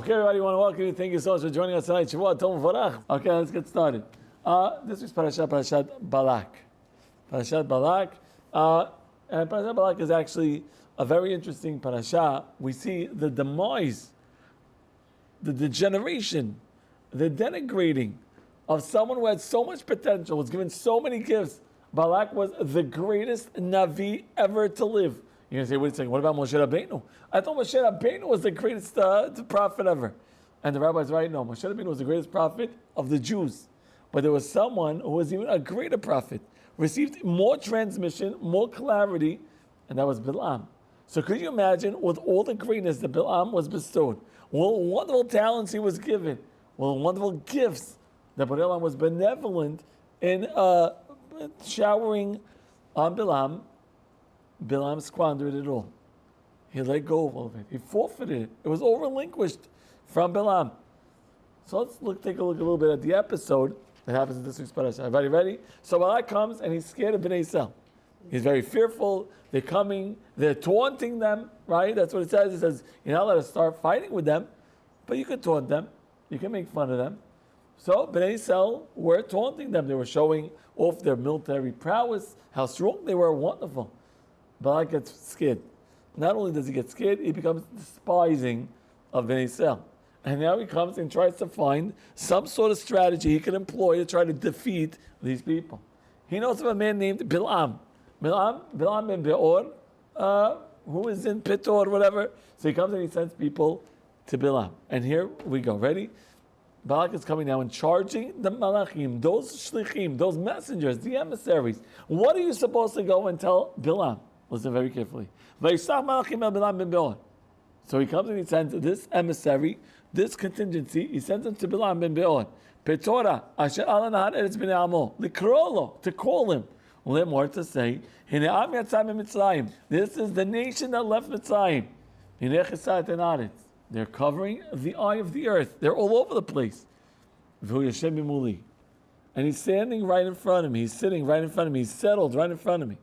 Okay, everybody, want to welcome you. Thank you so much for joining us tonight. Shavua Tov Varach. Okay, let's get started. This is Parshat Balak. Parshat Balak. And Parshat Balak is actually a very interesting parasha. We see the demise, the degeneration, the denigrating of someone who had so much potential, was given so many gifts. Balak was the greatest Navi ever to live. You're going to say, wait a second, what about Moshe Rabbeinu? I thought Moshe Rabbeinu was the greatest prophet ever. And the rabbi's right, no, Moshe Rabbeinu was the greatest prophet of the Jews. But there was someone who was even a greater prophet, received more transmission, more clarity, and that was Bilam. So could you imagine, with all the greatness that Bilam was bestowed, what wonderful talents he was given, what wonderful gifts that Bilam was benevolent in showering on Bilam. Bilam squandered it all. He let go of all of it. He forfeited it. It was all relinquished from Bilam. So let's take a look a little bit at the episode that happens in this week's parasha. Everybody ready? So Balak comes and he's scared of Bnei Yisrael. He's very fearful. They're coming. They're taunting them, right? That's what it says. It says, you're not allowed to start fighting with them, but you can taunt them. You can make fun of them. So Bnei Yisrael were taunting them. They were showing off their military prowess, how strong they were. Wonderful. Balak gets scared. Not only does he get scared, he becomes despising of Bnei Yisrael. And now he comes and tries to find some sort of strategy he can employ to try to defeat these people. He knows of a man named Bilam. Bilam ben Beor, who is in Pitor, whatever. So he comes and he sends people to Bilam. And here we go. Ready? Balak is coming now and charging the malachim, those shlichim, those messengers, the emissaries. What are you supposed to go and tell Bilam? Listen very carefully. So he comes and he sends this emissary, this contingency, he sends them to Bilam ben Beor. Petora, asher ala nahar eretz bnei amo, likrolo, to call him. More to say, this is the nation that left Mitzrayim. They're covering the eye of the earth. They're all over the place. And he's standing right in front of me. He's sitting right in front of me. He's settled right in front of me.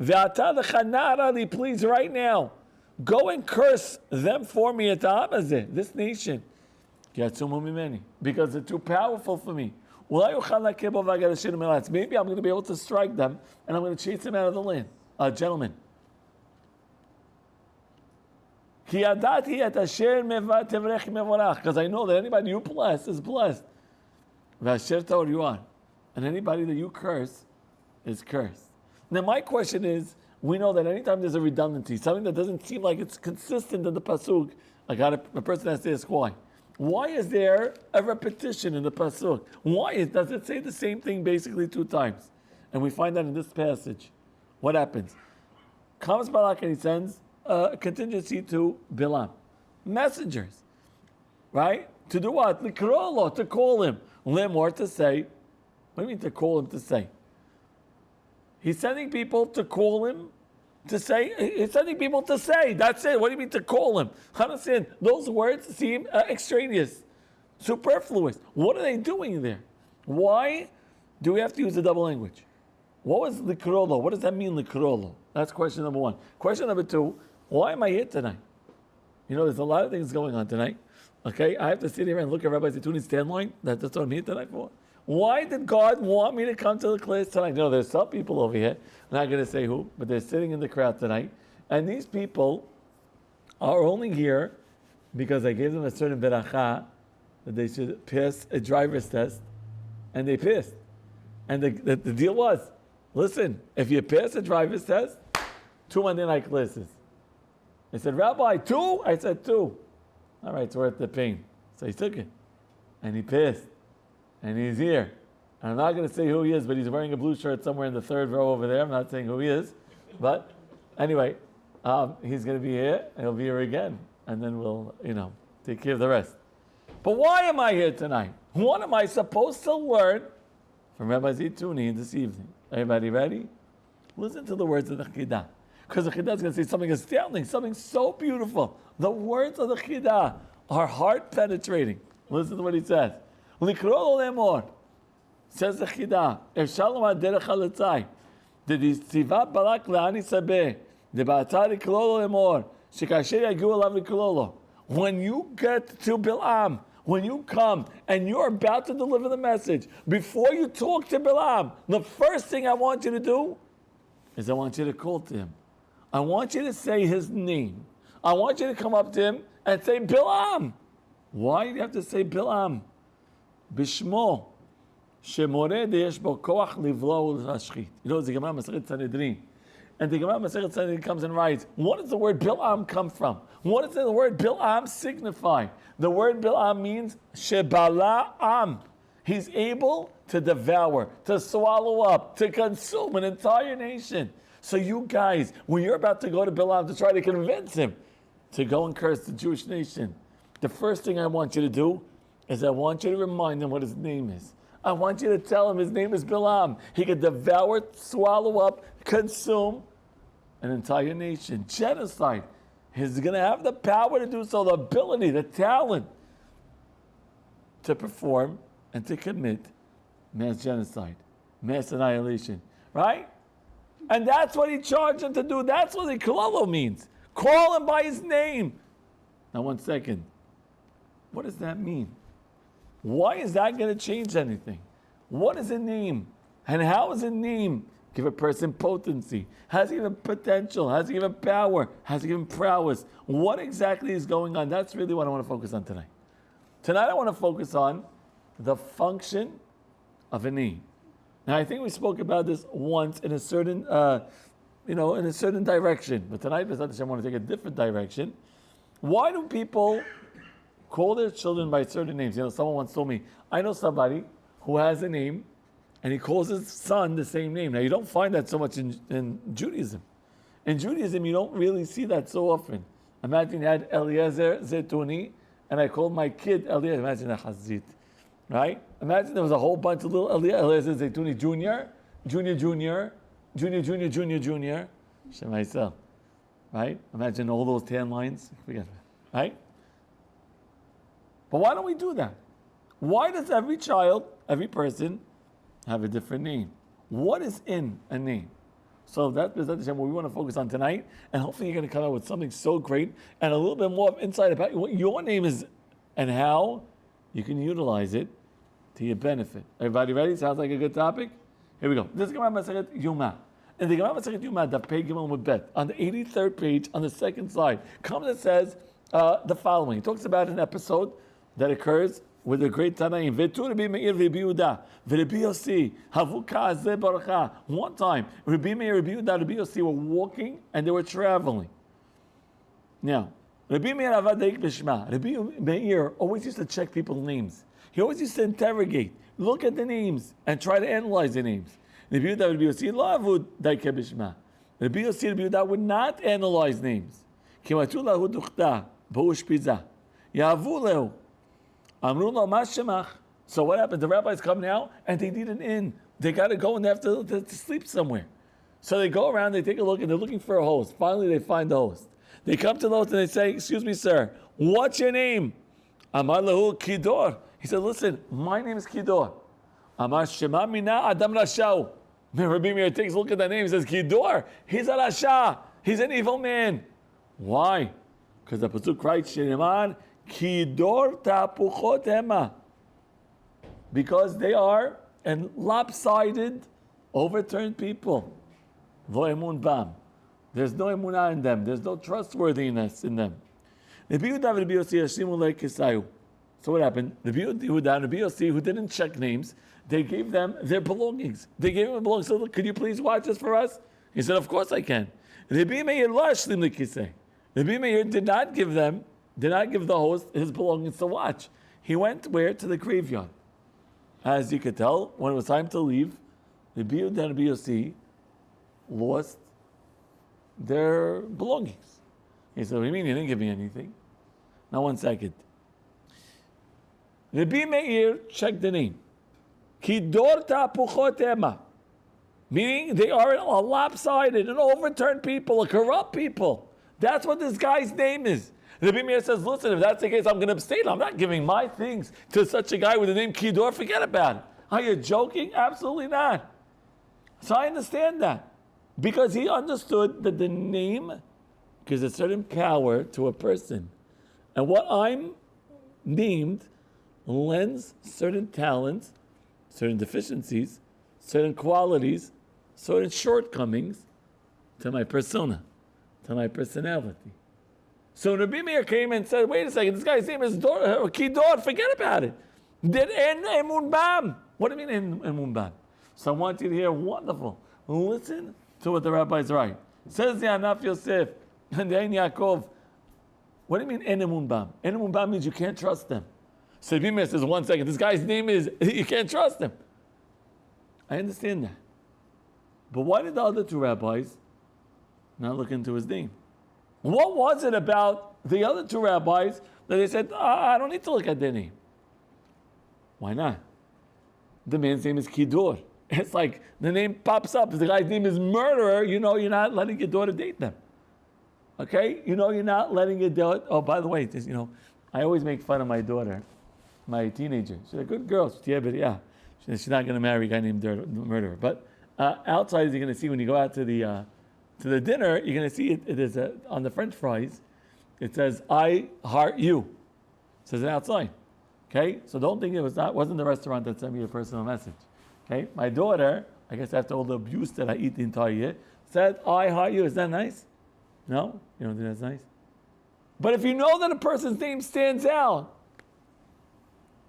Please, right now, go and curse them for me at this nation. Because they're too powerful for me. Maybe I'm going to be able to strike them and I'm going to chase them out of the land. Gentlemen. Because I know that anybody you bless is blessed. And anybody that you curse is cursed. Now my question is, we know that anytime there's a redundancy, something that doesn't seem like it's consistent in the pasuk, a person has to ask why. Why is there a repetition in the pasuk? Does it say the same thing basically 2 times? And we find that in this passage. What happens? Comes Balak and he sends a contingency to Bilam. Messengers. Right? To do what? Likrolo, to call him. Lemor, to say. What do you mean to call him to say? He's sending people to call him to say. He's sending people to say. That's it. What do you mean to call him? Understand? Those words seem extraneous, superfluous. What are they doing there? Why do we have to use a double language? What was likrolo? What does that mean, likrolo? That's question number 1. Question number 2, why am I here tonight? You know, there's a lot of things going on tonight. Okay? I have to sit here and look at Rabbi Zeytouneh's standline. That's what I'm here tonight for. Why did God want me to come to the class tonight? You know, there's some people over here, I'm not going to say who, but they're sitting in the crowd tonight. And these people are only here because I gave them a certain beracha that they should pass a driver's test, and they passed. And the deal was, listen, if you pass a driver's test, 2 Monday night classes. They said, Rabbi, 2? I said 2. All right, it's worth the pain. So he took it, and he passed. And he's here. And I'm not going to say who he is, but he's wearing a blue shirt somewhere in the 3rd row over there. I'm not saying who he is. But anyway, he's going to be here, and he'll be here again. And then we'll, take care of the rest. But why am I here tonight? What am I supposed to learn from Rabbi Zeytouneh this evening? Everybody ready? Listen to the words of the Chidah. Because the Chidah is going to say something astounding, something so beautiful. The words of the Chidah are heart-penetrating. Listen to what he says. Likrolo lemor, says the Chidah, Shalom derech haletzai, the tzivat Balak le'ani sabeh, the ba'atar likrolo lemor, shekasher yagiu alav likrolo, when you get to Bilam, when you come and you're about to deliver the message, before you talk to Bilam, the first thing I want you to do is I want you to call to him. I want you to say his name. I want you to come up to him and say, Bilam. Why do you have to say Bilam? Bishmo. Shemore deyesh bo koach livlo ulashchit. You know, the Gemara Masechet Sanhedrin. And the Gemara Masechet Sanhedrin comes and writes, what does the word Bilam come from? What does the word Bilam signify? The word Bilam means Shebala Am. He's able to devour, to swallow up, to consume an entire nation. So you guys, when you're about to go to Bilam to try to convince him to go and curse the Jewish nation, the first thing I want you to do is I want you to remind him what his name is. I want you to tell him his name is Bilam. He could devour, swallow up, consume an entire nation. Genocide. He's going to have the power to do so, the ability, the talent to perform and to commit mass genocide, mass annihilation. Right? And that's what he charged him to do. That's what the kolalo means. Call him by his name. Now, 1 second. What does that mean? Why is that going to change anything? What is a name? And how does a name give a person potency? How does it give him potential? How does it give him power? How does it give him prowess? What exactly is going on? That's really what I want to focus on tonight. Tonight I want to focus on the function of a name. Now I think we spoke about this once in a certain, in a certain direction. But tonight, I want to take a different direction. Why do people call their children by certain names? You know, someone once told me, I know somebody who has a name and he calls his son the same name. Now, you don't find that so much in Judaism. In Judaism, you don't really see that so often. Imagine you had Eliezer, Zeytouneh, and I called my kid Eliezer. Imagine a Hazit, right? Imagine there was a whole bunch of little Eliezer, Zeytouneh Junior, Junior, Shemaisel, right? Imagine all those tan lines. Forget that, right? But why don't we do that? Why does every child, every person, have a different name? What is in a name? So that's what we want to focus on tonight, and hopefully you're going to come out with something so great and a little bit more of insight about what your name is and how you can utilize it to your benefit. Everybody ready? Sounds like a good topic? Here we go. This is Gemara Masechet Yuma. And the Gemara Masechet Yuma, the Pei Gimel Mudbet, on the 83rd page, on the second slide, comes and says the following. He talks about an episode that occurs with the great Tanaim. Rabbi Meir, Rabbi Yehuda, Rabbi Yossi, Havuka Azeh Barucha. One time, Rabbi Meir, Rabbi Yehuda, Rabbi Yossi were walking and they were traveling. Now, Rabbi Meir Avadeik Bishma. Rabbi Meir always used to check people's names. He always used to interrogate, look at the names, and try to analyze the names. Rabbi Yehuda, Rabbi Yossi, Lavud Daike Bishma. Rabbi Yossi, Rabbi Yehuda would not analyze names. Kimatu lahu duchta, b'ush pizza. Yavu lehu. Amru lo ma shemach. So what happened? The rabbis come now and they need an inn. They got to go and they have to sleep somewhere. So they go around, they take a look, and they're looking for a host. Finally, they find the host. They come to the host and they say, excuse me, sir, what's your name? Amar lahu Kidor. He said, listen, my name is Kidor. Amar shema mina adam rashau. Rabbi Meir takes a look at that name. He says, Kidor, he's a rasha. He's an evil man. Why? Because the pasuk writes, Shneimar, Kidor tapuchot hema. Because they are an lopsided, overturned people. Lo emun bam. There's no emunah in them. There's no trustworthiness in them. So what happened? Rabbi Yehuda and Rabbi Yossi, who didn't check names, they gave them their belongings. They gave them belongings. So look, could you please watch this for us? He said, of course I can. Rabbi Meir did not give the host his belongings to watch. He went where? To the graveyard. As you could tell, when it was time to leave, Rabbi Yehuda and Rabbi Yossi lost their belongings. He said, what do you mean you didn't give me anything? Now 1 second. Rabbi Meir checked the name. Kidor tapuchot hema. Meaning they are a lopsided, an overturned people, a corrupt people. That's what this guy's name is. Rabbi Meir says, listen, if that's the case, I'm going to abstain. I'm not giving my things to such a guy with the name Kidor. Forget about it. Are you joking? Absolutely not. So I understand that. Because he understood that the name gives a certain power to a person. And what I'm named lends certain talents, certain deficiencies, certain qualities, certain shortcomings to my persona, to my personality. So Rabbi Meir came and said, wait a second, this guy's name is Kidor, forget about it. Did en emun bam? What do you mean en emun bam? So I want you to hear, wonderful. Listen to what the rabbis write. Says the Anaf Yosef and the Ein Yaakov. What do you mean en emun bam? En emun bam means you can't trust them. So Rabbi Meir says, 1 second, this guy's name is, you can't trust him. I understand that. But why did the other 2 rabbis not look into his name? What was it about the other 2 rabbis that they said, I don't need to look at their name? Why not? The man's name is Kidor. It's like the name pops up. If the guy's name is murderer, you know you're not letting your daughter date them. Okay? You know you're not letting your daughter... Oh, by the way, I always make fun of my daughter, my teenager. She's a good girl. She's not going to marry a guy named murderer. But outside, you're going to see when you go out to the dinner, you're going to see it is on the French fries, it says, I heart you. It says it outside. Okay? So don't think wasn't the restaurant that sent me a personal message. Okay? My daughter, I guess after all the abuse that I eat the entire year, said, I heart you. Is that nice? No? You don't think that's nice? But if you know that a person's name stands out,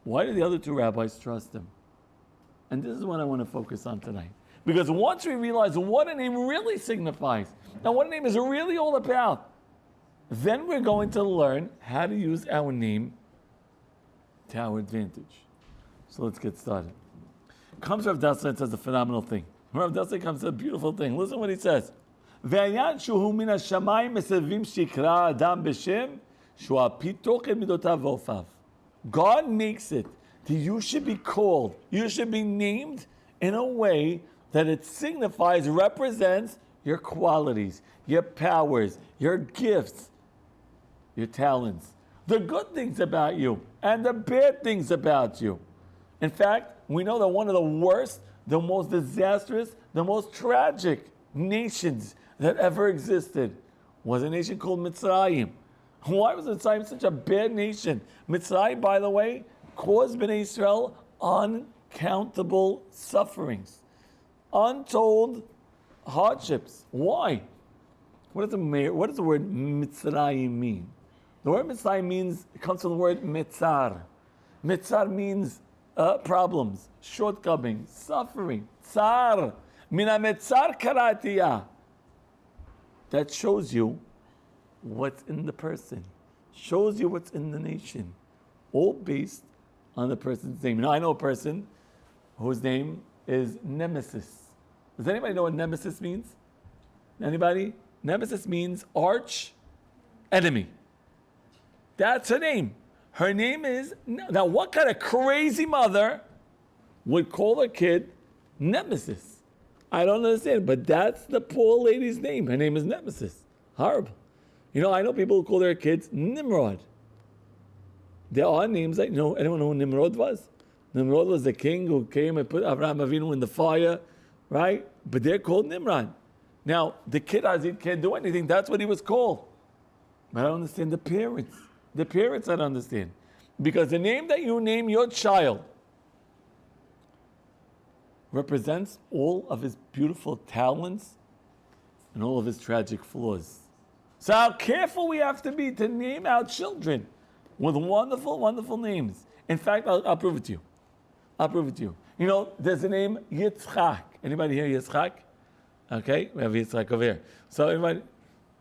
why do the other 2 rabbis trust him? And this is what I want to focus on tonight. Because once we realize what a name really signifies, and what a name is really all about, then we're going to learn how to use our name to our advantage. So let's get started. Comes Rav Dassler and says a phenomenal thing. Rav Dassler comes to a beautiful thing. Listen what he says. God makes it that you should be called, you should be named in a way that it signifies, represents your qualities, your powers, your gifts, your talents, the good things about you and the bad things about you. In fact, we know that one of the worst, the most disastrous, the most tragic nations that ever existed was a nation called Mitzrayim. Why was Mitzrayim such a bad nation? Mitzrayim, by the way, caused Bnei Israel uncountable sufferings, untold hardships. Why? What does the word Mitzrayim mean? The word Mitzrayim comes from the word Mitzar. Mitzar means problems, shortcomings, suffering. Tsar. Mina Mitzar karatiya. That shows you what's in the person, shows you what's in the nation, all based on the person's name. Now, I know a person whose name is Nemesis. Does anybody know what Nemesis means? Anybody? Nemesis means arch enemy. That's her name. Her name is... Now, what kind of crazy mother would call her kid Nemesis? I don't understand, but that's the poor lady's name. Her name is Nemesis. Horrible. I know people who call their kids Nimrod. There are names like, anyone know who Nimrod was? Nimrod was the king who came and put Avraham Avinu in the fire, right? But they're called Nimrod. Now, the kid Azid can't do anything. That's what he was called. But I don't understand the parents. The parents I don't understand. Because the name that you name your child represents all of his beautiful talents and all of his tragic flaws. So how careful we have to be to name our children with wonderful, wonderful names. In fact, I'll prove it to you. I'll prove it to you. There's a name Yitzchak. Anybody here Yitzchak? Okay, we have Yitzchak over here. So everybody,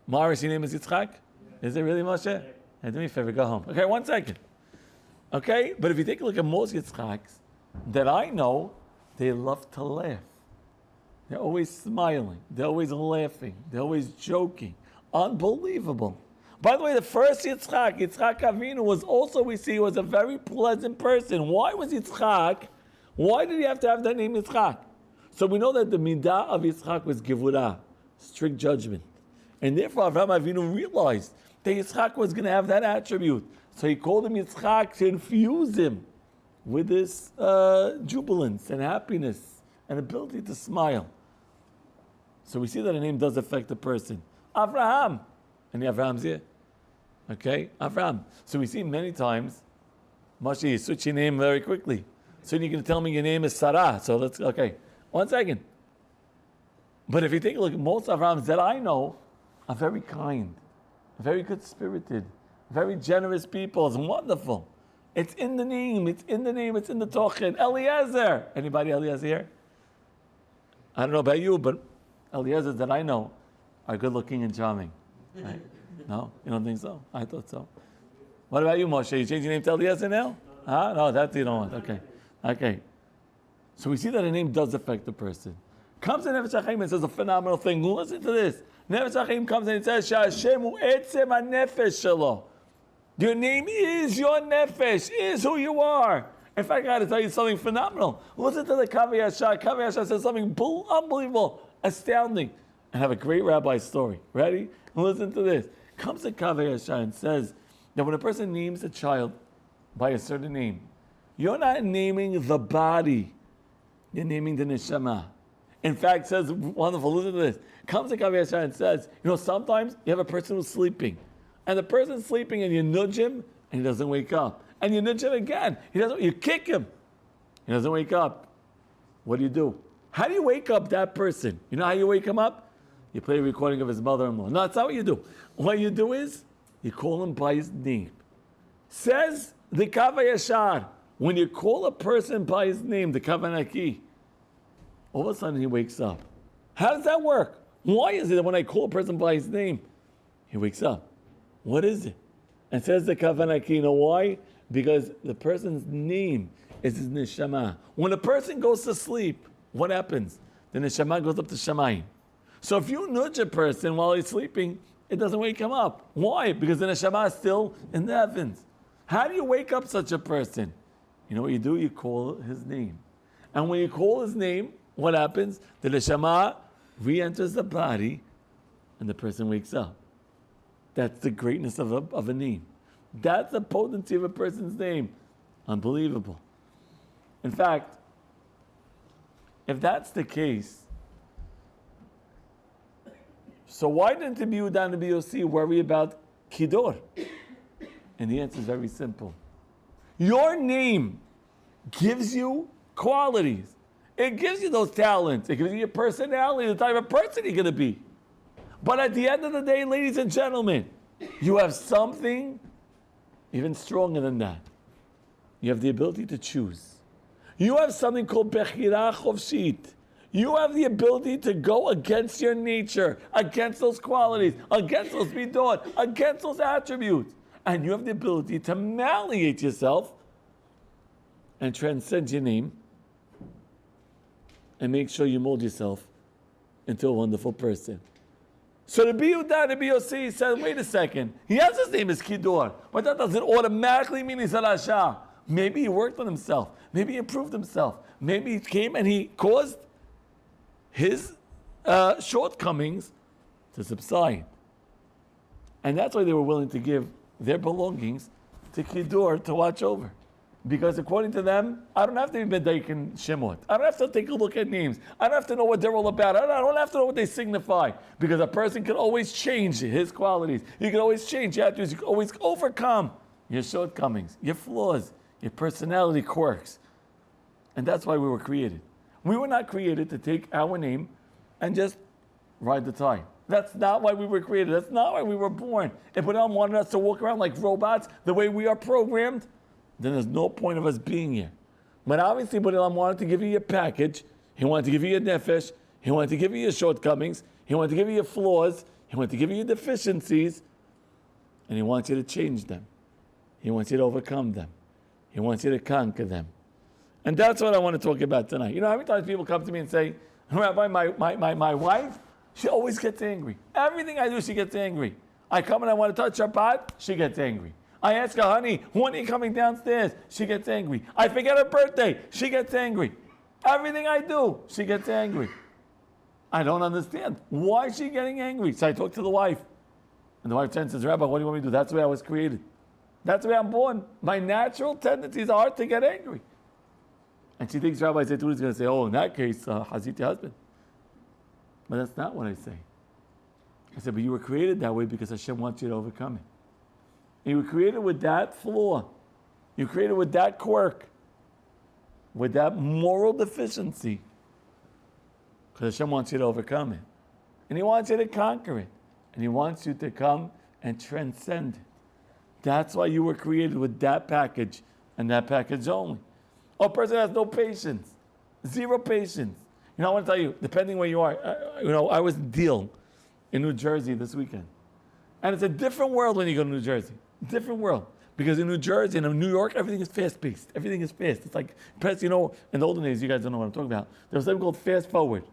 Morris, your name is Yitzchak? Yeah. Is it really Moshe? Yeah. Hey, do me a favor, go home. Okay, 1 second. Okay, but if you take a look at most Yitzchaks that I know, they love to laugh. They're always smiling. They're always laughing. They're always joking. Unbelievable. By the way, the first Yitzchak Avinu, was a very pleasant person. Why was Yitzchak? Why did he have to have that name Yitzchak? So we know that the midah of Yitzchak was gevurah, strict judgment. And therefore Avraham Avinu realized that Yitzchak was going to have that attribute. So he called him Yitzchak to infuse him with this jubilance and happiness and ability to smile. So we see that a name does affect the person. Avraham. Any Avrahams here? Okay, Avram. So we see many times, Moshe, you switch your name very quickly. Soon you're going to tell me your name is Sarah. So let's, okay, 1 second. But if you take a look, most Avrams that I know are very kind, very good-spirited, very generous people. It's wonderful. It's in the name. It's in the name. It's in the Tochen. Eliezer. Anybody Eliezer here? I don't know about you, but Eliezers that I know are good-looking and charming. Right? No? You don't think so? I thought so. What about you, Moshe? You change your name to Eliezer now? Huh? No, that you don't want. Okay. Okay. So we see that a name does affect the person. Comes in Nefesh HaChaim and says a phenomenal thing. Listen to this. Nefesh HaChaim comes in and says, Sha'ashem hu etzem ha-nefesh shelo. Your name is your nefesh, is who you are. In fact, I got to tell you something phenomenal. Listen to the Kaveh Yashar. Kaveh Yashar says something unbelievable, astounding. And have a great rabbi story. Ready? Listen to this. Comes to Kaveh Yashar and says that when a person names a child by a certain name, you're not naming the body, you're naming the neshama. In fact, says, wonderful, listen to this. Comes to Kaveh Yashar and says, sometimes you have a person who's sleeping, and the person's sleeping and you nudge him, and he doesn't wake up. And you nudge him again, you kick him, he doesn't wake up. What do? How do you wake up that person? You know how you wake him up? You play a recording of his mother-in-law. No, that's not what you do. What you do is, you call him by his name. Says the Kaveh Yashar, when you call a person by his name, the Kavanaki, all of a sudden he wakes up. How does that work? Why is it that when I call a person by his name, he wakes up? What is it? And says the Kavanaki, you know why? Because the person's name is his neshama. When a person goes to sleep, what happens? The neshama goes up to Shamayim. So if you nudge a person while he's sleeping, it doesn't wake him up. Why? Because the neshama is still in the heavens. How do you wake up such a person? You know what you do? You call his name. And when you call his name, what happens? The neshama re-enters the body and the person wakes up. That's the greatness of a name. That's the potency of a person's name. Unbelievable. In fact, if that's the case, so why didn't the Yehuda and the Yossi worry about Kidor? And the answer is very simple. Your name gives you qualities. It gives you those talents. It gives you your personality, the type of person you're going to be. But at the end of the day, ladies and gentlemen, you have something even stronger than that. You have the ability to choose. You have something called Bechira Chovshit. You have the ability to go against your nature, against those qualities, against those midot, against those attributes. And you have the ability to malleate yourself and transcend your name and make sure you mold yourself into a wonderful person. So the Yehuda, the Yossi said, wait a second, yes, his name is Kidor, but that doesn't automatically mean he's a Rasha. Maybe he worked on himself. Maybe he improved himself. Maybe he came and he caused his shortcomings to subside. And that's why they were willing to give their belongings to Kidor to watch over. Because according to them, I don't have to be Medaik and Shemot. I don't have to take a look at names. I don't have to know what they're all about. I don't have to know what they signify. Because a person can always change his qualities. You can always change your attributes. You can always overcome your shortcomings, your flaws, your personality quirks. And that's why we were created. We were not created to take our name and just ride the tide. That's not why we were created. That's not why we were born. If Adam wanted us to walk around like robots, the way we are programmed, then there's no point of us being here. But obviously, Adam wanted to give you your package. He wanted to give you your nefesh. He wanted to give you your shortcomings. He wanted to give you your flaws. He wanted to give you your deficiencies. And he wants you to change them. He wants you to overcome them. He wants you to conquer them. And that's what I want to talk about tonight. You know how many times people come to me and say, Rabbi, my wife, she always gets angry. Everything I do, she gets angry. I come and I want to touch her pot, she gets angry. I ask her, honey, when are you coming downstairs? She gets angry. I forget her birthday. She gets angry. Everything I do, she gets angry. I don't understand. Why is she getting angry? So I talk to the wife. And the wife turns and says, Rabbi, what do you want me to do? That's the way I was created. That's the way I'm born. My natural tendencies are to get angry. And she thinks Rabbi Zeytouneh is going to say, oh, in that case, Hazit your husband. But that's not what I say. I said, but you were created that way because Hashem wants you to overcome it. You were created with that flaw. You were created with that quirk, with that moral deficiency. Because Hashem wants you to overcome it. And He wants you to conquer it. And He wants you to come and transcend it. That's why you were created with that package and that package only. A person has no patience. Zero patience. You know, I want to tell you, depending where you are, I was in Deal in New Jersey this weekend. And it's a different world when you go to New Jersey. Different world. Because in New Jersey and in New York, everything is fast-paced. Everything is fast. It's like, in the olden days, you guys don't know what I'm talking about. There was something called fast forward.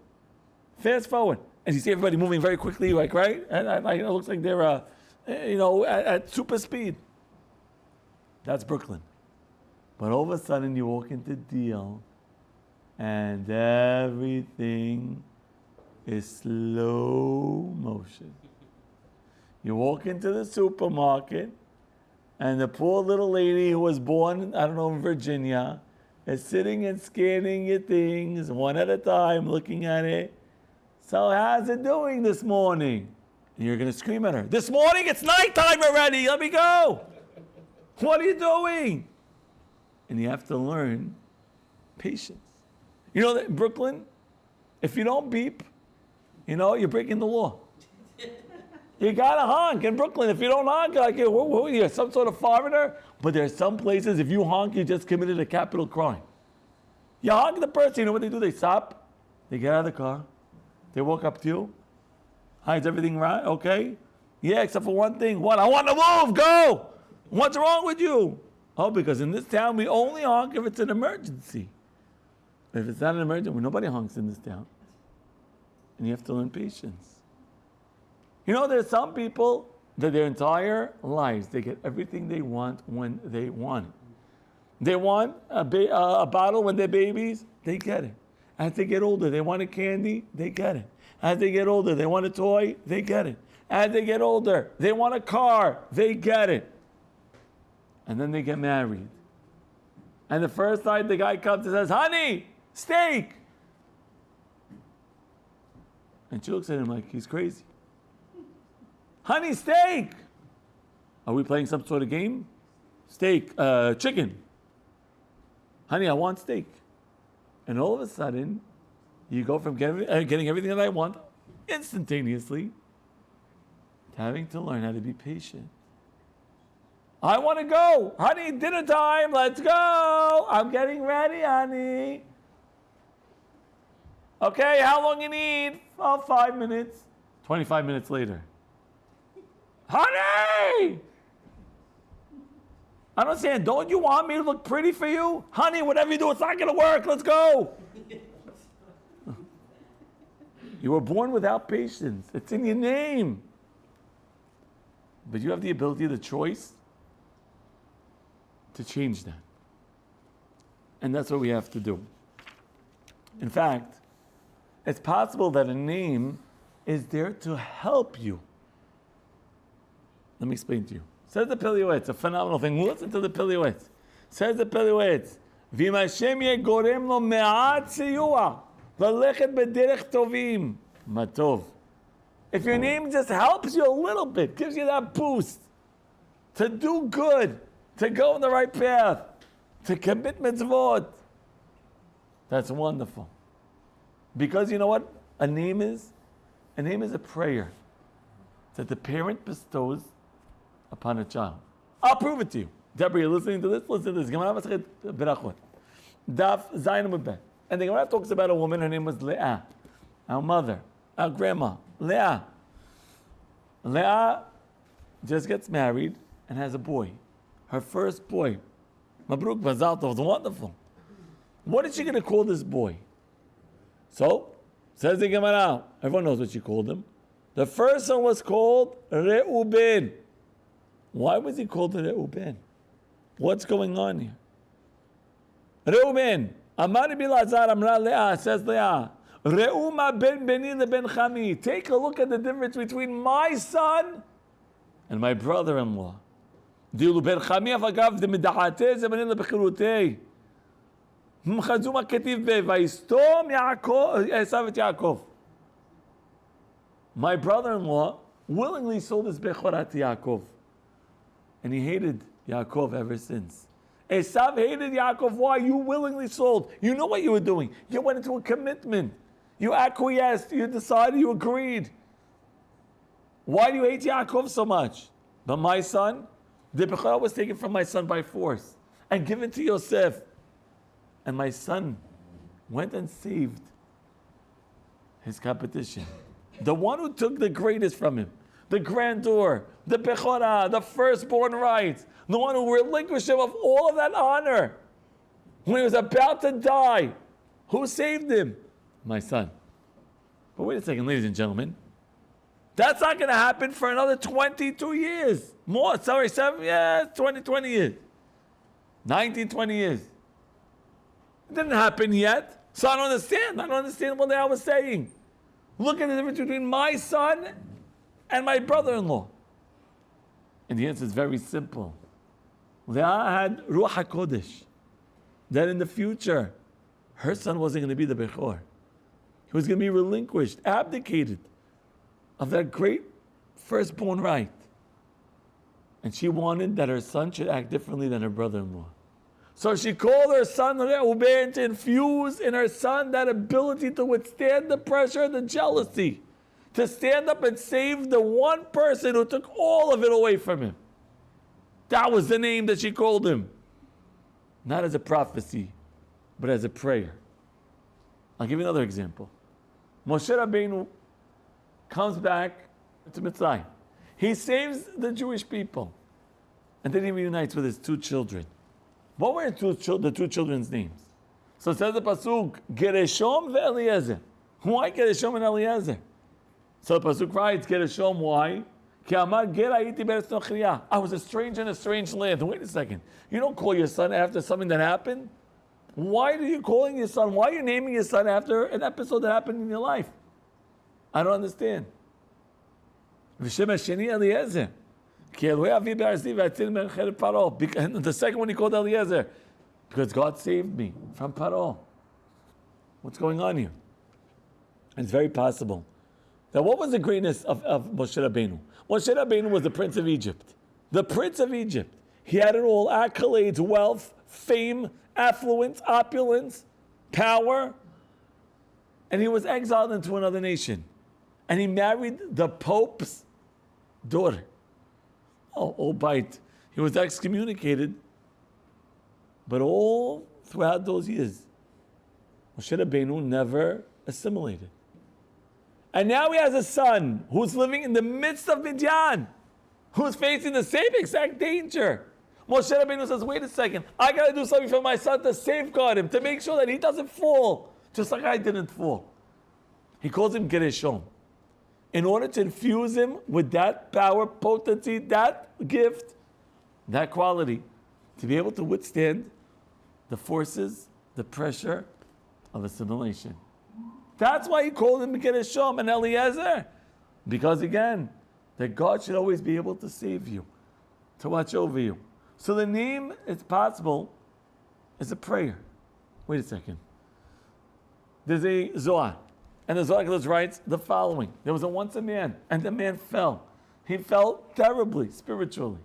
Fast forward. And you see everybody moving very quickly, like, right? And it looks like they're, at super speed. That's Brooklyn. But all of a sudden, you walk into Deal, and everything is slow motion. You walk into the supermarket, and the poor little lady who was born, I don't know, in Virginia, is sitting and scanning your things one at a time, looking at it. So how's it doing this morning? And you're going to scream at her. This morning, it's nighttime already. Let me go. What are you doing? And you have to learn patience. You know that in Brooklyn, if you don't beep, you're breaking the law. You gotta honk in Brooklyn. If you don't honk, like you're some sort of foreigner. But there are some places, if you honk, you just committed a capital crime. You honk the person, you know what they do? They stop, they get out of the car, they walk up to you. Hi, is everything right? Okay? Yeah, except for one thing. What? I want to move, go! What's wrong with you? Oh, because in this town, we only honk if it's an emergency. If it's not an emergency, nobody honks in this town. And you have to learn patience. There's some people that their entire lives, they get everything they want when they want it. They want a bottle when they're babies, they get it. As they get older, they want a candy, they get it. As they get older, they want a toy, they get it. As they get older, they want a car, they get it. And then they get married. And the first night the guy comes and says, honey, steak. And she looks at him like he's crazy. Honey, steak. Are we playing some sort of game? Steak, chicken. Honey, I want steak. And all of a sudden, you go from getting everything that I want instantaneously to having to learn how to be patient. I want to go. Honey, dinner time. Let's go. I'm getting ready, honey. Okay, how long you need? 5 minutes. 25 minutes later. Honey! I don't understand. Don't you want me to look pretty for you? Honey, whatever you do, it's not going to work. Let's go. You were born without patience. It's in your name. But you have the ability, the choice, to change that. And that's what we have to do. In fact, it's possible that a name is there to help you. Let me explain to you. Says the Peliwetz, a phenomenal thing. Listen to the Peliwetz. Says the Peliwetz, V'im Hashem yegorem lo me'at siyua, v'lechet b'derech tovim, matov. If your name just helps you a little bit, gives you that boost to do good, to go in the right path, to commit mitzvot, that's wonderful. Because you know what a name is? A name is a prayer that the parent bestows upon a child. I'll prove it to you. Deborah, you're listening to this? Listen to this. Gemara Masechet Berachot. Daf Zayin Amud Bet. And the Gemara talks about a woman, her name was Leah. Our mother, our grandma, Leah. Leah just gets married and has a boy. Her first boy. Mabruk Bazal Tov, wonderful. What is she going to call this boy? So, says the Gemara, everyone knows what she called him. The first one was called Reuben. Why was he called Reuben? What's going on here? Reuben. Amar Bilazar Amra Leah, says Leah. Reuma ben beni ben chami. Take a look at the difference between my son and my brother-in-law. Dilu ben chami afagav de midahate zemanin lebechirutei. Mchazuma ketiv be vaistom Yaakov Esav et Yaakov. My brother-in-law willingly sold his bechorat to Yaakov. And he hated Yaakov ever since. Esav hated Yaakov. Why? You willingly sold. You know what you were doing. You went into a commitment. You acquiesced. You decided. You agreed. Why do you hate Yaakov so much? But my son, the Bechorah was taken from my son by force and given to Yosef. And my son went and saved his competition. The one who took the greatest from him, the grandeur, the Bechorah, the firstborn rights, the one who relinquished him of all of that honor. When he was about to die, who saved him? My son. But wait a second, ladies and gentlemen. That's not going to happen for another 22 years. More, 20 years. 19, 20 years. It didn't happen yet. So I don't understand. I don't understand what I was saying. Look at the difference between my son and my brother-in-law. And the answer is very simple. Leah had Ruach HaKodesh. That in the future, her son wasn't going to be the Bechor. He was going to be relinquished, abdicated of that great firstborn right. And she wanted that her son should act differently than her brother-in-law. So she called her son Reuben to infuse in her son that ability to withstand the pressure, the jealousy, to stand up and save the one person who took all of it away from him. That was the name that she called him. Not as a prophecy, but as a prayer. I'll give you another example. Moshe Rabbeinu comes back to Mitzrayim. He saves the Jewish people. And then he reunites with his two children. What were the two children's names? So it says the Pasuk, Gereshom ve'Eliezer. Why Gereshom and Eliezer? So the Pasuk writes, Gereshom, why? I was a stranger in a strange land. Wait a second. You don't call your son after something that happened. Why are you calling your son? Why are you naming your son after an episode that happened in your life? I don't understand. And the second one he called Eliezer, because God saved me from Paro. What's going on here? It's very possible. Now, what was the greatness of Moshe Rabbeinu? Moshe Rabbeinu was the Prince of Egypt. The Prince of Egypt. He had it all: accolades, wealth, fame, affluence, opulence, power. And he was exiled into another nation. And he married the Pope's daughter. Oh, bite. He was excommunicated. But all throughout those years, Moshe Rabbeinu never assimilated. And now he has a son who's living in the midst of Midian, who's facing the same exact danger. Moshe Rabbeinu says, wait a second, I got to do something for my son to safeguard him, to make sure that he doesn't fall, just like I didn't fall. He calls him Gereshom, in order to infuse him with that power, potency, that gift, that quality, to be able to withstand the forces, the pressure of assimilation. That's why he called him Gereshom and Eliezer. Because again, that God should always be able to save you, to watch over you. So the name, it's possible, is a prayer. Wait a second. There's a Zohar. And the Zohar writes the following. There was once a man, and the man fell. He fell terribly, spiritually.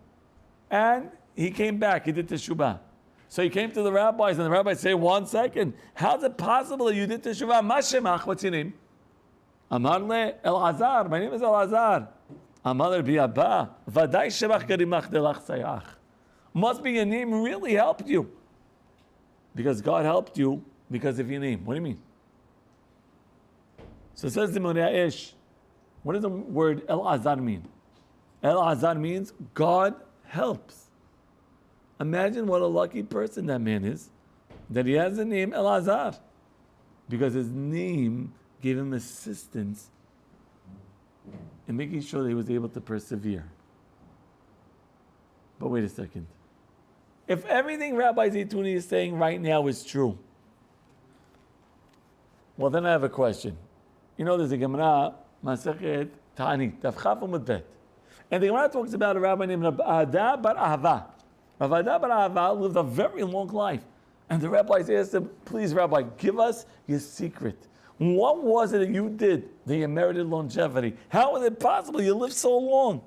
And he came back, he did teshuvah. So he came to the rabbis, and the rabbis say, 1 second, how is it possible that you did teshuvah? Ma shemach, what's your name? Amar le Elazar, my name is Elazar. Amar le Abba, vaday shemach garimach delach sayach. Must be your name really helped you. Because God helped you because of your name. What do you mean? So it says the Moriah Ish. What does the word Elazar mean? Elazar means God helps. Imagine what a lucky person that man is, that he has the name Elazar, because his name gave him assistance in making sure that he was able to persevere. But wait a second. If everything Rabbi Zeytouneh is saying right now is true, well, then I have a question. You know, there's a Gemara, Masechet Ta'anit, Daf Chaf Amud Bet. And the Gemara talks about a rabbi named Rabbi Ada bar Ahava. Rabbi Ada bar Ahava lived a very long life. And the rabbis asked him, please, Rabbi, give us your secret. What was it that you did that you merited longevity? How is it possible you lived so long?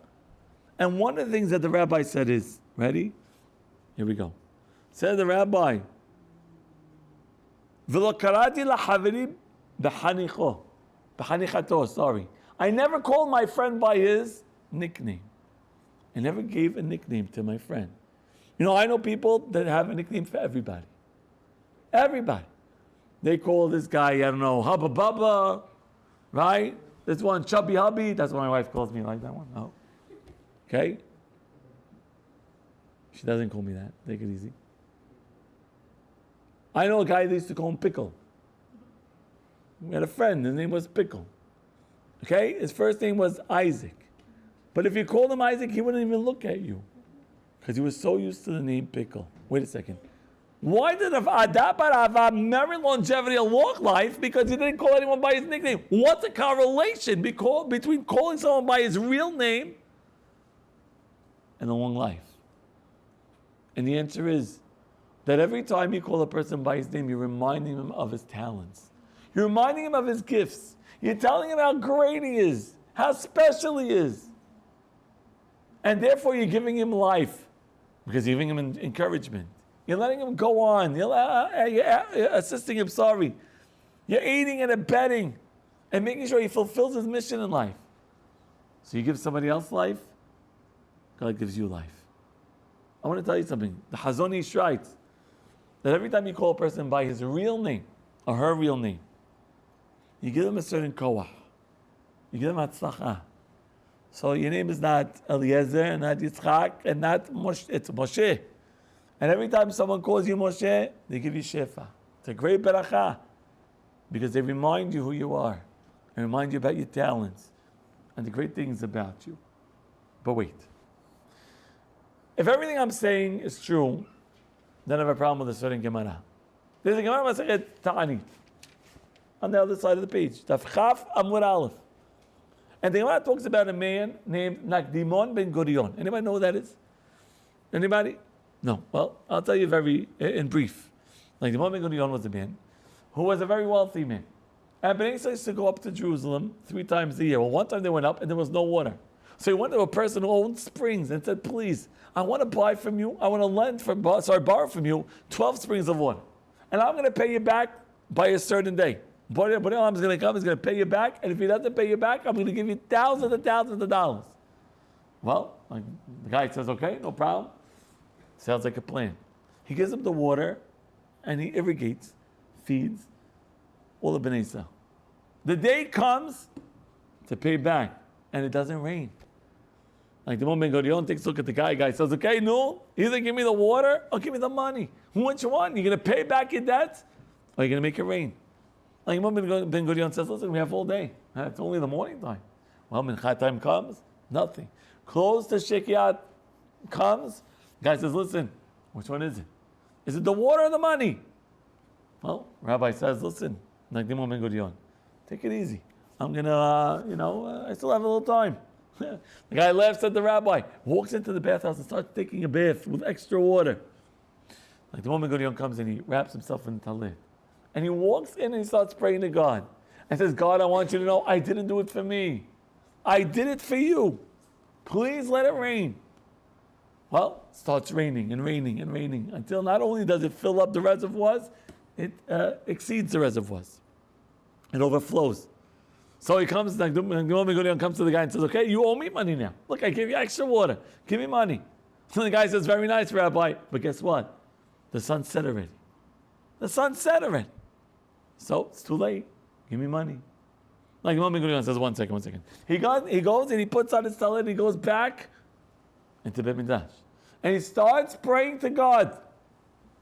And one of the things that the rabbi said is, Ready? Here we go. Said the rabbi, "V'lo karati lachaverim b'chanichato." Sorry, I never called my friend by his nickname. I never gave a nickname to my friend. You know, I know people that have a nickname for everybody. Everybody. They call this guy, I don't know, Hubba Bubba, right? This one, Chubby Hubby. That's what my wife calls me, like that one. No. Okay? She doesn't call me that. Take it easy. I know a guy that used to call him Pickle. We had a friend, his name was Pickle. Okay? His first name was Isaac. But if you called him Isaac, he wouldn't even look at you. Because he was so used to the name Pickle. Wait a second. Why did Adam have merit, longevity, a long life? Because he didn't call anyone by his nickname. What's the correlation between calling someone by his real name and a long life? And the answer is that every time you call a person by his name, you're reminding him of his talents. You're reminding him of his gifts. You're telling him how great he is, how special he is. And therefore you're giving him life because you're giving him encouragement. You're letting him go on. You're assisting him, You're aiding and abetting and making sure he fulfills his mission in life. So you give somebody else life, God gives you life. I want to tell you something. The Hazon Ish writes that every time you call a person by his real name or her real name, you give them a certain koach. You give them hatzlacha. So your name is not Eliezer, and not Yitzchak, and not Moshe. It's Moshe. And every time someone calls you Moshe, they give you shefa. It's a great beracha because they remind you who you are and remind you about your talents and the great things about you. But wait. If everything I'm saying is true, then I have a problem with a certain Gemara. There's a Gemara Masechet Ta'anit on the other side of the page. Daf Chaf Amud Aleph. And the Gemara talks about a man named Nakdimon ben Gurion. Anybody know who that is? Anybody? No. Well, I'll tell you very in brief. Nakdimon ben Gurion was a man who was a very wealthy man. And Ben Isa used to go up to Jerusalem 3 times a year. Well, one time they went up and there was no water. So he went to a person who owned springs and said, please, I want to buy from you, I want to borrow from you 12 springs of water. And I'm going to pay you back by a certain day. But is going to come, he's going to pay you back, and if he doesn't pay you back, I'm going to give you thousands and thousands of dollars. Well, the guy says, okay, no problem. Sounds like a plan. He gives him the water, and he irrigates, feeds all the Bnei Yisrael. The day comes to pay back, and it doesn't rain. Like the moment Gurion takes a look at the guy says, okay, no, either give me the water or give me the money. Which one? You're going to pay back your debts, or you're going to make it rain? Like Ben Gurion says, listen, we have all day. It's only the morning time. Well, Minchat time comes, nothing. Close to Shekiat comes, guy says, listen, which one is it? Is it the water or the money? Well, Rabbi says, listen, like the moment Gurion, take it easy. I'm going to, I still have a little time. The guy laughs at the rabbi, walks into the bathhouse and starts taking a bath with extra water. Like the moment Gurion comes in, he wraps himself in talit. And he walks in and he starts praying to God. And says, God, I want you to know I didn't do it for me. I did it for you. Please let it rain. Well, it starts raining and raining and raining until not only does it fill up the reservoirs, it exceeds the reservoirs. It overflows. So he comes, comes to the guy and says, okay, you owe me money now. Look, I gave you extra water. Give me money. So the guy says, very nice, Rabbi. But guess what? The sun set already. The sun set already. So it's too late. Give me money. Like Imam Ben Gurion says, one second. He goes and he puts on his talit and he goes back into Beit Mikdash. And he starts praying to God.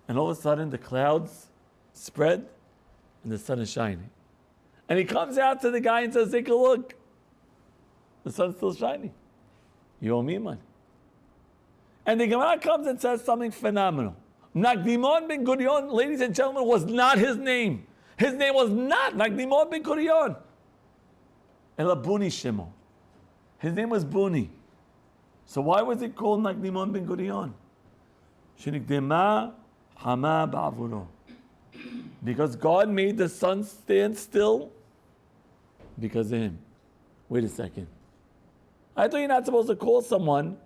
And all of a sudden the clouds spread and the sun is shining. And he comes out to the guy and says, take a look. The sun's still shining. You owe me money. And the Gemara comes and says something phenomenal. Nakdimon ben Gurion, ladies and gentlemen, was not his name. His name was not Nakdimon ben Gurion. Ela Buni Shemo. His name was Buni. So why was it called Nakdimon ben Gurion? Shenikdema Hama Ba'avuro. Because God made the sun stand still because of him. Wait a second. I thought you're not supposed to call someone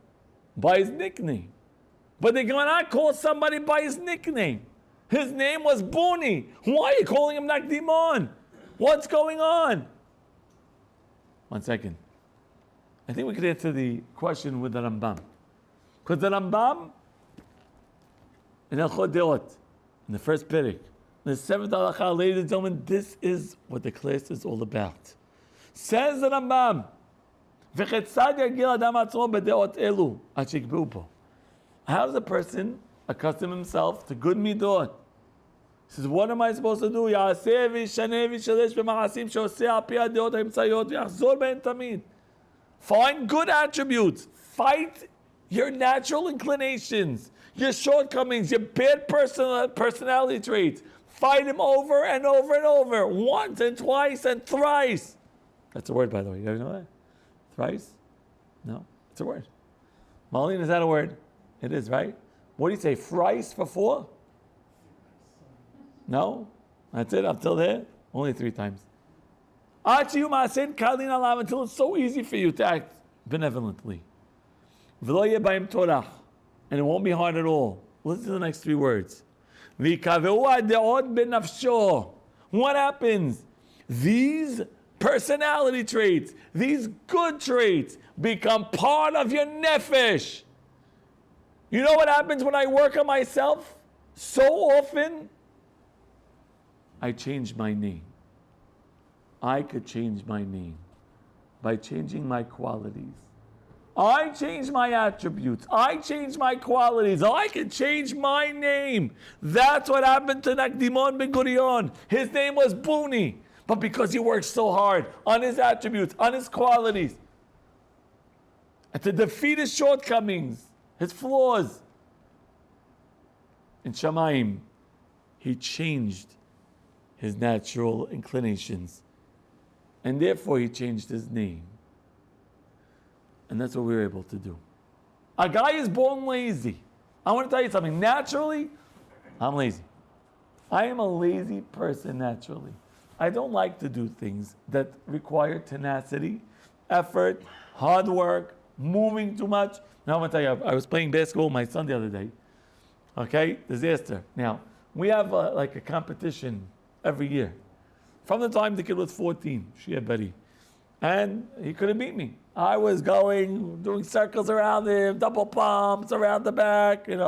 by his nickname. But they cannot call somebody by his nickname. His name was Buni. Why are you calling him Nakdimon? What's going on? 1 second. I think we could answer the question with the Rambam. Because the Rambam, in Hilchot Deot, in the first Perek, the 7th halakha, ladies and gentlemen, this is what the class is all about. Says the Rambam, how does a person accustom himself to good midot? He says, what am I supposed to do? Find good attributes. Fight your natural inclinations, your shortcomings, your bad personality traits. Fight them over and over and over, once and twice and thrice. That's a word, by the way. You guys know that? Thrice? No, it's a word. Marlene, is that a word? It is, right? What do you say? Thrice for 4? No? That's it, up till there? Only 3 times. Until it's so easy for you to act benevolently. And it won't be hard at all. Listen to the next 3 words. What happens? These personality traits, these good traits, become part of your nefesh. You know what happens when I work on myself? So often, I change my name. I could change my name by changing my qualities. I change my attributes. I change my qualities. I can change my name. That's what happened to Nakdimon ben Gurion. His name was Buni. But because he worked so hard on his attributes, on his qualities, and to defeat his shortcomings, his flaws, in Shamayim, he changed his natural inclinations. And therefore he changed his name. And that's what we were able to do. A guy is born lazy. I want to tell you something. Naturally, I'm lazy. I am a lazy person naturally. I don't like to do things that require tenacity, effort, hard work, moving too much. Now I'm going to tell you, I was playing basketball with my son the other day. Okay? Disaster. Now, we have like a competition every year. From the time the kid was 14, Shia Betty. And he couldn't beat me. I was going, doing circles around him, double pumps around the back, in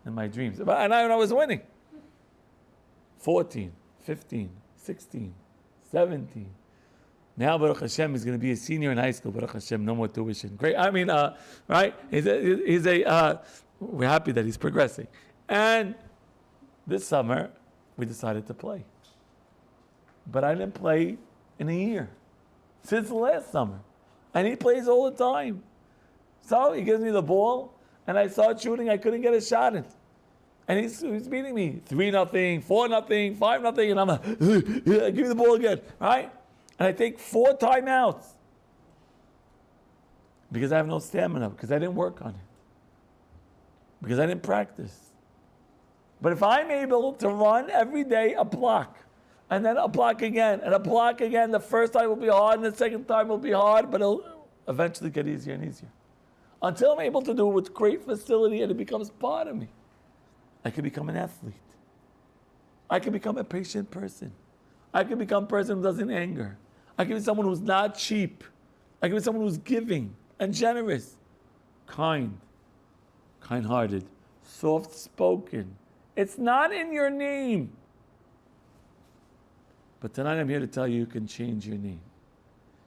my dreams. And I was winning. 14, 15, 16, 17. Now, Baruch Hashem, he's going to be a senior in high school. Baruch Hashem, no more tuition. Great. I mean, right? We're happy that he's progressing. And this summer, we decided to play. But I didn't play in a year. Since last summer. And he plays all the time. So he gives me the ball, and I start shooting. I couldn't get a shot in. And he's beating me 3-0, 4-0, 5-0, and I'm like, give me the ball again, right? And I take 4 timeouts because I have no stamina, because I didn't work on it, because I didn't practice. But if I'm able to run every day a block, and then a block again, and a block again, the first time will be hard, and the second time will be hard, but it'll eventually get easier and easier. Until I'm able to do it with great facility and it becomes part of me. I can become an athlete. I can become a patient person. I can become a person who doesn't anger. I can be someone who's not cheap. I can be someone who's giving and generous, kind-hearted, soft-spoken. It's not in your name. But tonight I'm here to tell you, you can change your name.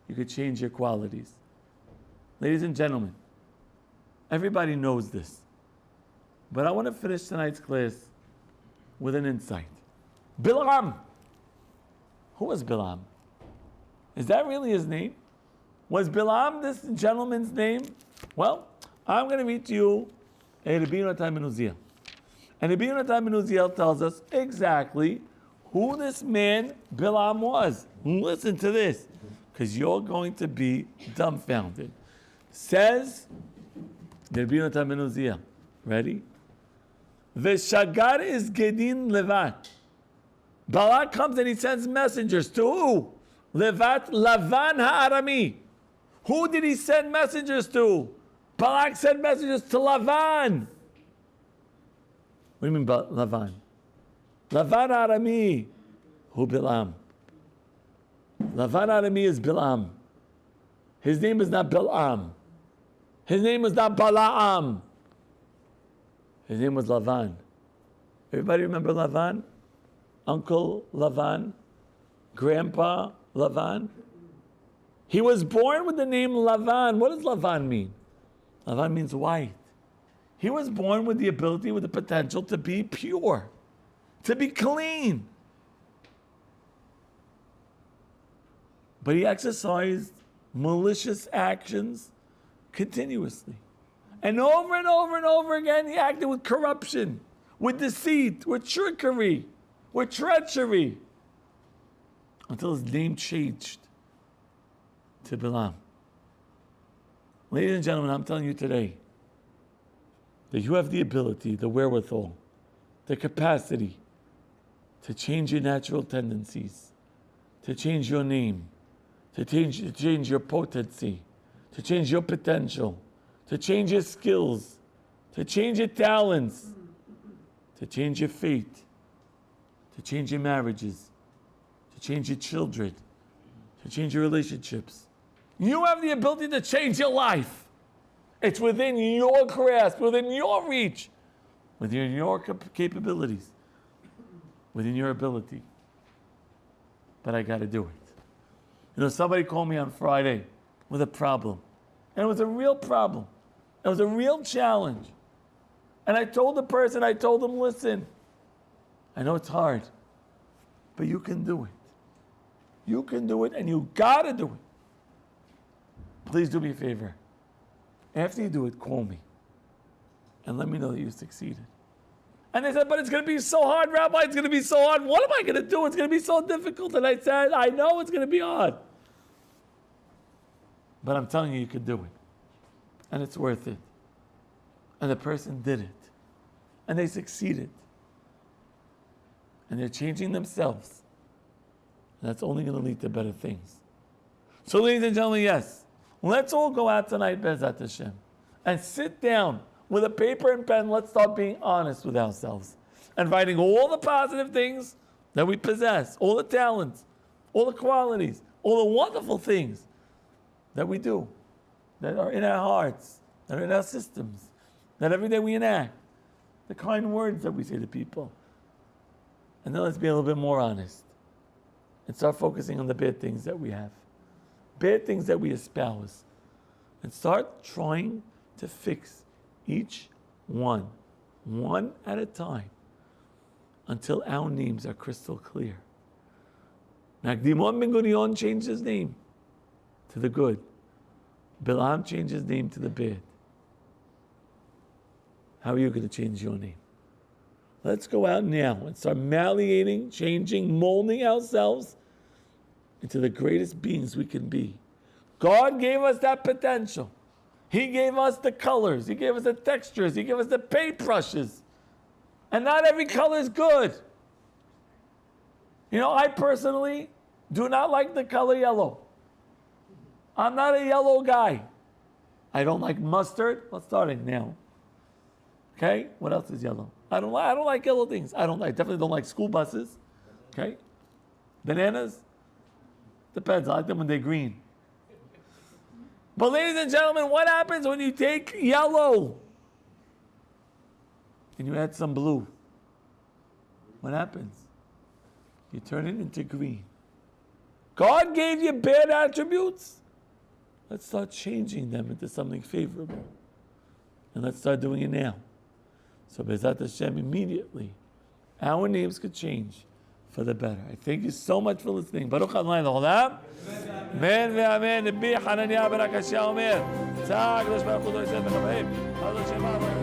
You can change your qualities. Ladies and gentlemen, everybody knows this. But I want to finish tonight's class with an insight. Bilam. Who was Bilam? Is that really his name? Was Bilam this gentleman's name? Well, I'm going to read to you a Rabbi Yonatan ben Uziel. And Rabbi Yonatan ben Uziel tells us exactly who this man Bilam was. Listen to this, because you're going to be dumbfounded. Says Rabbi Yonatan ben Uziel. Ready? V'shagar is Gedin Levat. Balak comes and he sends messengers to who? Levat Lavan Ha'arami. Who did he send messengers to? Balak sent messengers to Lavan. What do you mean Lavan? Lavan Arami, who Bilam. Lavan Arami is Bilam. His name is not Bilam. His name was not Balaam. His name was Lavan. Everybody remember Lavan? Uncle Lavan? Grandpa Lavan? He was born with the name Lavan. What does Lavan mean? Lavan means white. He was born with the ability, with the potential to be pure, to be clean. But he exercised malicious actions continuously. And over again, he acted with corruption, with deceit, with trickery, with treachery, until his name changed to Bilam. Ladies and gentlemen, I'm telling you today that you have the ability, the wherewithal, the capacity to change your natural tendencies, to change your name, to change your potency, to change your potential, to change your skills, to change your talents, to change your fate, to change your marriages, to change your children, to change your relationships. You have the ability to change your life. It's within your grasp, within your reach, within your capabilities, within your ability. But I got to do it. You know, somebody called me on Friday with a problem. And it was a real problem. It was a real challenge. And I told the person, listen, I know it's hard, but you can do it. You can do it, and you got to do it. Please do me a favor. After you do it, call me and let me know that you succeeded. And they said, but it's going to be so hard, Rabbi. It's going to be so hard. What am I going to do? It's going to be so difficult. And I said, I know it's going to be hard. But I'm telling you, you could do it. And it's worth it. And the person did it. And they succeeded. And they're changing themselves. And that's only going to lead to better things. So, ladies and gentlemen, yes, let's all go out tonight, Be'ezat Hashem, and sit down with a paper and pen. Let's start being honest with ourselves and writing all the positive things that we possess, all the talents, all the qualities, all the wonderful things that we do, that are in our hearts, that are in our systems, that every day we enact, the kind words that we say to people. And then let's be a little bit more honest and start focusing on the bad things that we have, bad things that we espouse, and start trying to fix each one at a time, until our names are crystal clear. Nagdimon Ben Gurion changed his name to the good. Bilam changed his name to the bad. How are you going to change your name? Let's go out now and start malleating, changing, molding ourselves into the greatest beings we can be. God gave us that potential. He gave us the colors. He gave us the textures. He gave us the paintbrushes. And not every color is good. You know, I personally do not like the color yellow. I'm not a yellow guy. I don't like mustard. Let's start it now. Okay? What else is yellow? I don't like yellow things. I definitely don't like school buses. Okay? Bananas? Depends. I like them when they're green. But ladies and gentlemen, what happens when you take yellow and you add some blue? What happens? You turn it into green. God gave you bad attributes. Let's start changing them into something favorable. And let's start doing it now. So Be'ezat Hashem, immediately, our names could change for the better. I thank you so much for listening. Baruch Adonai L'olam. Amen ve'amen. Rabbi Hananiah ben Akashya Omer. Tzah HaKadosh Baruch Hu Lo Yisrael B'Chaveim.